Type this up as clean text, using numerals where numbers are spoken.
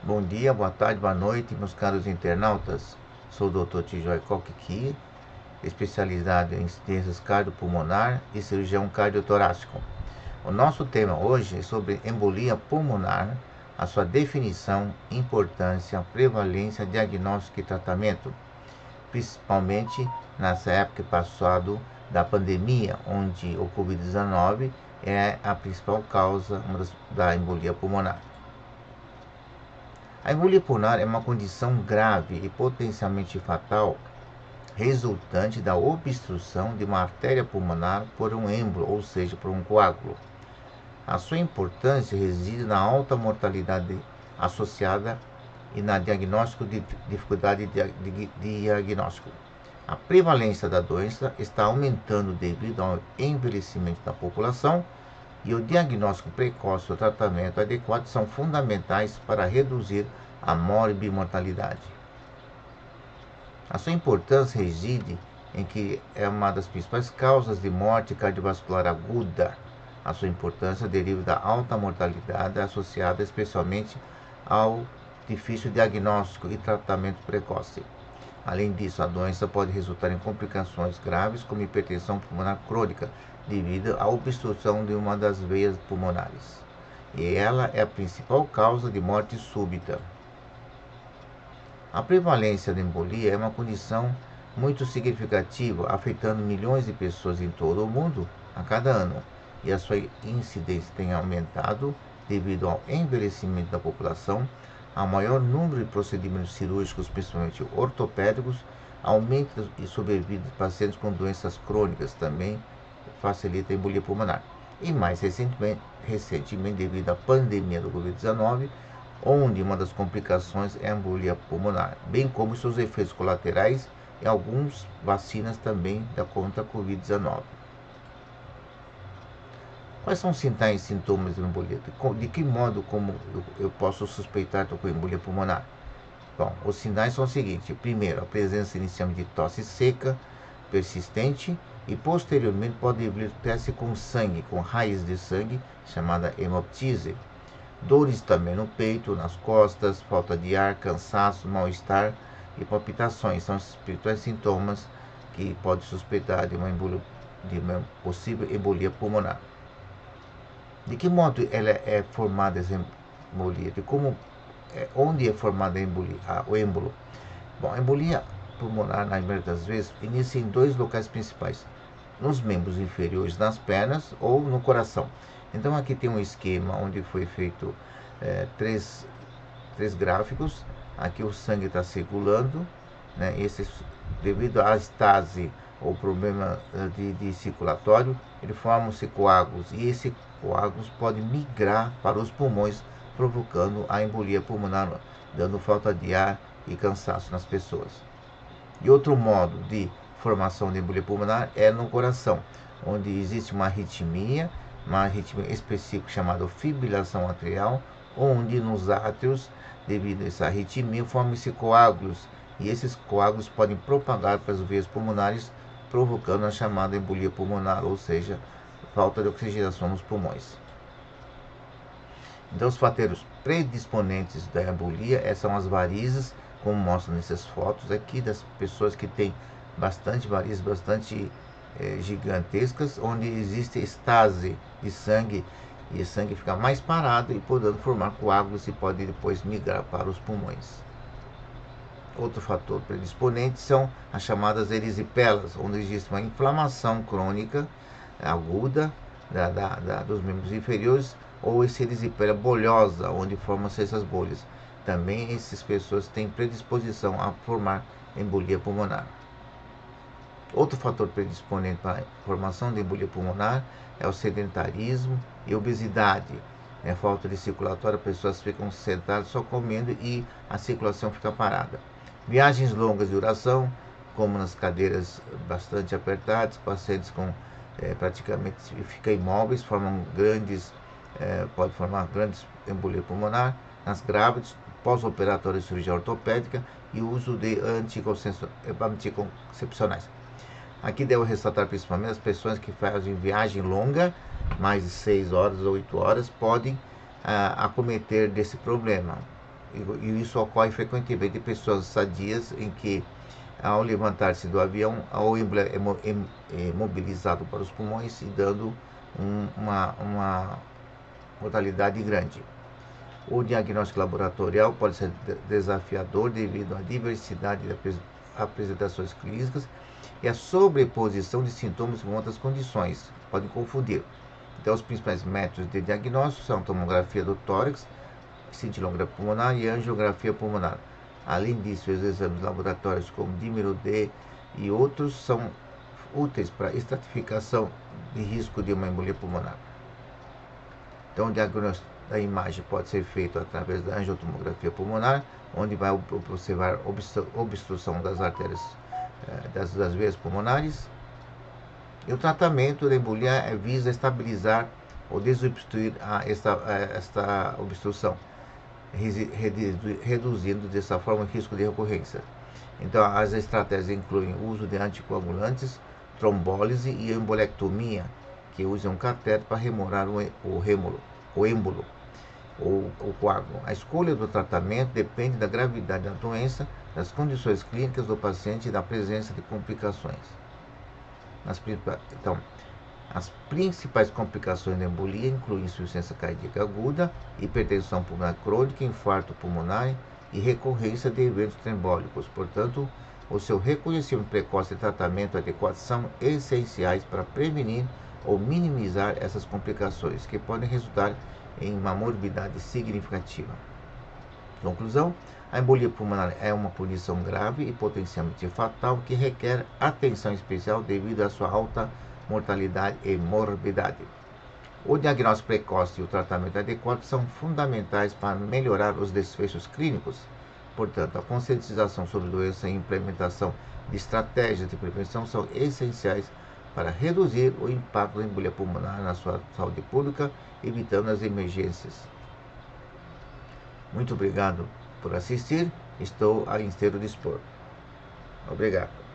Bom dia, boa tarde, boa noite, meus caros internautas. Sou o Dr. Tijoy Coquiqui, especializado em ciências cardiopulmonar e cirurgião cardiotorácico. O nosso tema hoje é sobre embolia pulmonar, a sua definição, importância, prevalência, diagnóstico e tratamento, principalmente nessa época passada da pandemia, onde o Covid-19 é a principal causa da embolia pulmonar. A embolia pulmonar é uma condição grave e potencialmente fatal resultante da obstrução de uma artéria pulmonar por um êmbolo, ou seja, por um coágulo. A sua importância reside na alta mortalidade associada e na dificuldade de diagnóstico. A prevalência da doença está aumentando devido ao envelhecimento da população e o diagnóstico precoce e o tratamento adequado são fundamentais para reduzir a morbimortalidade. A sua importância reside em que é uma das principais causas de morte cardiovascular aguda. A sua importância deriva da alta mortalidade associada especialmente ao difícil diagnóstico e tratamento precoce. Além disso, a doença pode resultar em complicações graves como hipertensão pulmonar crônica, devido à obstrução de uma das veias pulmonares. E ela é a principal causa de morte súbita. A prevalência da embolia é uma condição muito significativa, afetando milhões de pessoas em todo o mundo a cada ano, e a sua incidência tem aumentado devido ao envelhecimento da população, ao maior número de procedimentos cirúrgicos, principalmente ortopédicos, aumento e sobrevida de pacientes com doenças crônicas também facilita a embolia pulmonar. E mais recentemente devido à pandemia do Covid-19, onde uma das complicações é a embolia pulmonar, bem como seus efeitos colaterais e algumas vacinas também contra a Covid-19. Quais são os sinais e sintomas de embolia? De que modo como eu posso suspeitar com embolia pulmonar? Bom, os sinais são os seguintes. Primeiro, a presença inicialmente de tosse seca, persistente, e posteriormente pode vir tosse com sangue, com raiz de sangue, chamada hemoptise. Dores também no peito, nas costas, falta de ar, cansaço, mal-estar e palpitações. São os principais sintomas que pode suspeitar de uma possível embolia pulmonar. De que modo ela é formada essa embolia? Onde é formada o êmbolo? Bom, a embolia pulmonar, na maioria das vezes, inicia em dois locais principais: nos membros inferiores, nas pernas ou no coração. Então aqui tem um esquema onde foi feito três gráficos. Aqui o sangue está circulando, né? Devido à estase ou problema de circulatório, ele forma-se coágulos, e esses coágulos podem migrar para os pulmões, provocando a embolia pulmonar, dando falta de ar e cansaço nas pessoas. E outro modo de formação de embolia pulmonar é no coração, onde existe uma arritmia específica chamada fibrilação atrial, onde nos átrios, devido a essa arritmia, formam-se coágulos, e esses coágulos podem propagar para as veias pulmonares, provocando a chamada embolia pulmonar, ou seja, falta de oxigenação nos pulmões. Então, os fatores predisponentes da embolia são as varizes, como mostram nessas fotos aqui, das pessoas que têm bastante varizes, bastante gigantescas, onde existe estase de sangue, e o sangue fica mais parado e podendo formar coágulos e pode depois migrar para os pulmões. Outro fator predisponente são as chamadas erisipelas, onde existe uma inflamação crônica aguda dos membros inferiores, ou esse erisipela bolhosa, onde formam-se essas bolhas. Também essas pessoas têm predisposição a formar embolia pulmonar. Outro fator predisponente para a formação de embolia pulmonar é o sedentarismo e obesidade. Falta de circulatório, pessoas ficam sentadas só comendo e a circulação fica parada. Viagens longas de duração, como nas cadeiras bastante apertadas, pacientes com praticamente ficam imóveis, pode formar grandes embolia pulmonar. Nas grávidas, pós-operatório de cirurgia ortopédica e uso de anticoncepcionais. Aqui devo ressaltar principalmente as pessoas que fazem viagem longa, mais de 6 horas ou 8 horas, podem acometer desse problema. e isso ocorre frequentemente em pessoas sadias em que, ao levantar-se do avião, o êmbolo é mobilizado para os pulmões e dando uma mortalidade grande. O diagnóstico laboratorial pode ser desafiador devido à diversidade de apresentações clínicas e à sobreposição de sintomas com outras condições. Podem confundir. Então, os principais métodos de diagnóstico são a tomografia do tórax, cintilografia pulmonar e angiografia pulmonar. Além disso, os exames laboratórios como dímero D e outros são úteis para a estratificação de risco de uma embolia pulmonar. Então, o diagnóstico da imagem pode ser feito através da angiotomografia pulmonar, onde vai observar obstrução das artérias das veias pulmonares. E o tratamento da embolia visa estabilizar ou desobstruir esta obstrução, reduzindo dessa forma o risco de recorrência. Então, as estratégias incluem o uso de anticoagulantes, trombólise e embolectomia, que usam um cateter para remorar o êmbolo ou o coágulo. A escolha do tratamento depende da gravidade da doença, das condições clínicas do paciente e da presença de complicações. Então, as principais complicações da embolia incluem insuficiência cardíaca aguda, hipertensão pulmonar crônica, infarto pulmonar e recorrência de eventos trombólicos. Portanto, o seu reconhecimento precoce e tratamento adequado são essenciais para prevenir ou minimizar essas complicações, que podem resultar em uma morbidade significativa. Conclusão: a embolia pulmonar é uma condição grave e potencialmente fatal que requer atenção especial devido à sua alta mortalidade e morbidade. O diagnóstico precoce e o tratamento adequado são fundamentais para melhorar os desfechos clínicos. Portanto, a conscientização sobre a doença e a implementação de estratégias de prevenção são essenciais para reduzir o impacto da embolia pulmonar na sua saúde pública, evitando as emergências. Muito obrigado por assistir. Estou a inteiro dispor. Obrigado.